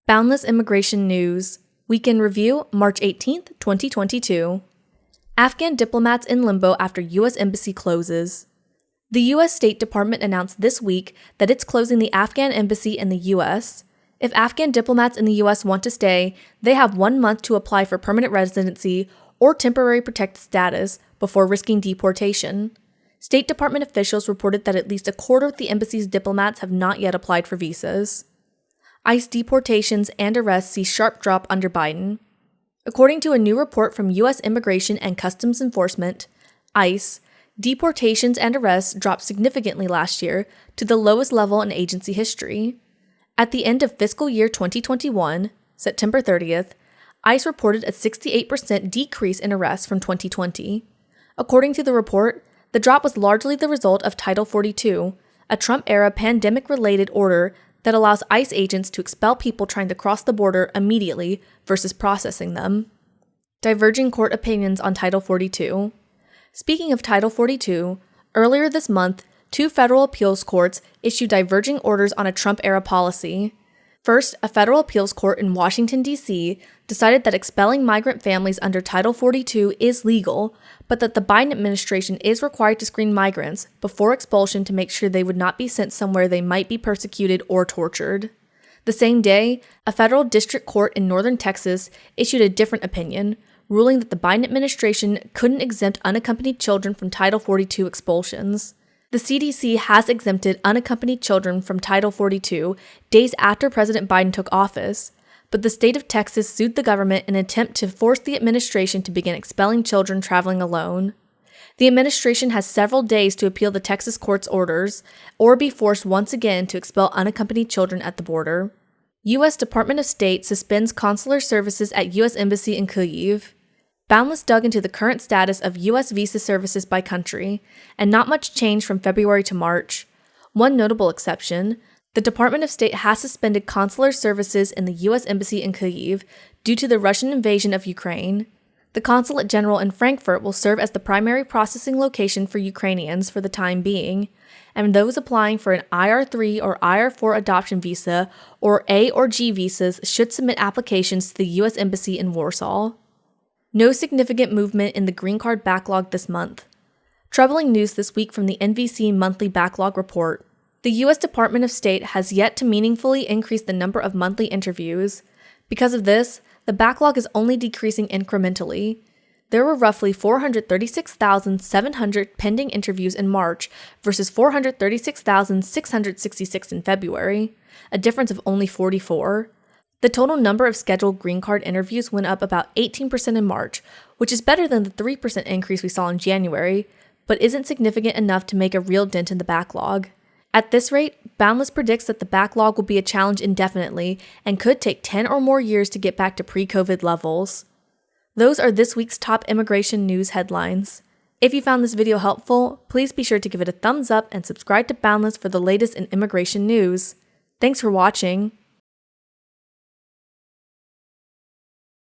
Boundless Immigration News, Weekend Review, March 18th, 2022. Afghan diplomats in limbo after U.S. embassy closes. The U.S. State Department announced this week that it's closing the Afghan embassy in the U.S. If Afghan diplomats in the U.S. want to stay, they have 1 month to apply for permanent residency or temporary protected status before risking deportation. State Department officials reported that at least a quarter of the embassy's diplomats have not yet applied for visas. ICE deportations and arrests see sharp drop under Biden. According to a new report from U.S. Immigration and Customs Enforcement, ICE, deportations and arrests dropped significantly last year to the lowest level in agency history. At the end of fiscal year 2021, September 30th, ICE reported a 68% decrease in arrests from 2020. According to the report, the drop was largely the result of Title 42, a Trump-era pandemic-related order that allows ICE agents to expel people trying to cross the border immediately versus processing them. Diverging court opinions on Title 42. Speaking of Title 42, earlier this month, 2 federal appeals courts issued diverging orders on a Trump-era policy. First, a federal appeals court in Washington, D.C. decided that expelling migrant families under Title 42 is legal, but that the Biden administration is required to screen migrants before expulsion to make sure they would not be sent somewhere they might be persecuted or tortured. The same day, a federal district court in northern Texas issued a different opinion, ruling that the Biden administration couldn't exempt unaccompanied children from Title 42 expulsions. The CDC has exempted unaccompanied children from Title 42 days after President Biden took office, but the state of Texas sued the government in an attempt to force the administration to begin expelling children traveling alone. The administration has several days to appeal the Texas court's orders or be forced once again to expel unaccompanied children at the border. U.S. Department of State suspends consular services at U.S. Embassy in Kiev. Boundless dug into the current status of U.S. visa services by country, and not much changed from February to March. One notable exception, the Department of State has suspended consular services in the U.S. Embassy in Kiev due to the Russian invasion of Ukraine. The Consulate General in Frankfurt will serve as the primary processing location for Ukrainians for the time being, and those applying for an IR3 or IR4 adoption visa or A or G visas should submit applications to the U.S. Embassy in Warsaw. No significant movement in the green card backlog this month. Troubling news this week from the NVC monthly backlog report. The U.S. Department of State has yet to meaningfully increase the number of monthly interviews. Because of this, the backlog is only decreasing incrementally. There were roughly 436,700 pending interviews in March versus 436,666 in February, a difference of only 44. The total number of scheduled green card interviews went up about 18% in March, which is better than the 3% increase we saw in January, but isn't significant enough to make a real dent in the backlog. At this rate, Boundless predicts that the backlog will be a challenge indefinitely and could take 10 or more years to get back to pre-COVID levels. Those are this week's top immigration news headlines. If you found this video helpful, please be sure to give it a thumbs up and subscribe to Boundless for the latest in immigration news. Thanks for watching.